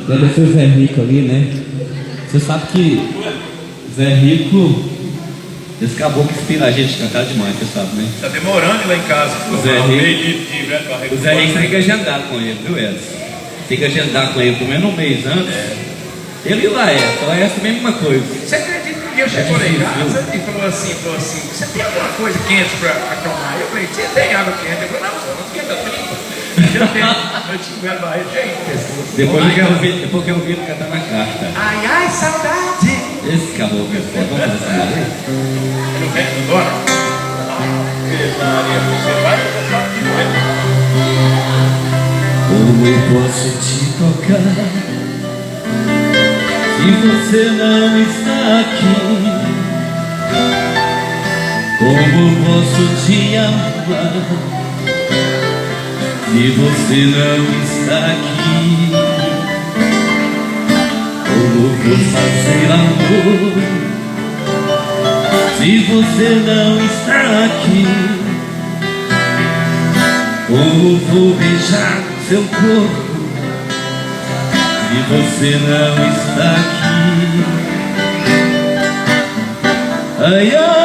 Agradecer o Zé Rico ali, né? Você sabe que Zé Rico, esse caboclo inspira a gente a cantar demais, você sabe, né? Tá demorando lá em casa. O Zé Rico tem que agendar com ele, viu, Edson? Tem que agendar com ele pelo menos um mês antes. Ele e o Laércio, a mesma coisa. Você acredita que eu chegou lá em casa e falou assim, você tem alguma coisa quente pra tomar? Eu falei, você tem água quente? Ele falou, não, não esquenta frio. Eu tinha barriga, tem pessoas. Depois eu quero ouvir ele cantar na carta. Ai, ai, saudade. Esse caboclo é foda, vamos fazer essa música? No vento do dono? Você vai Como eu posso te tocar se você não está aqui? Como posso te amar se você não está aqui? Como vou fazer amor se você não está aqui? Como vou beijar seu corpo se você não está aqui? Ai, ai.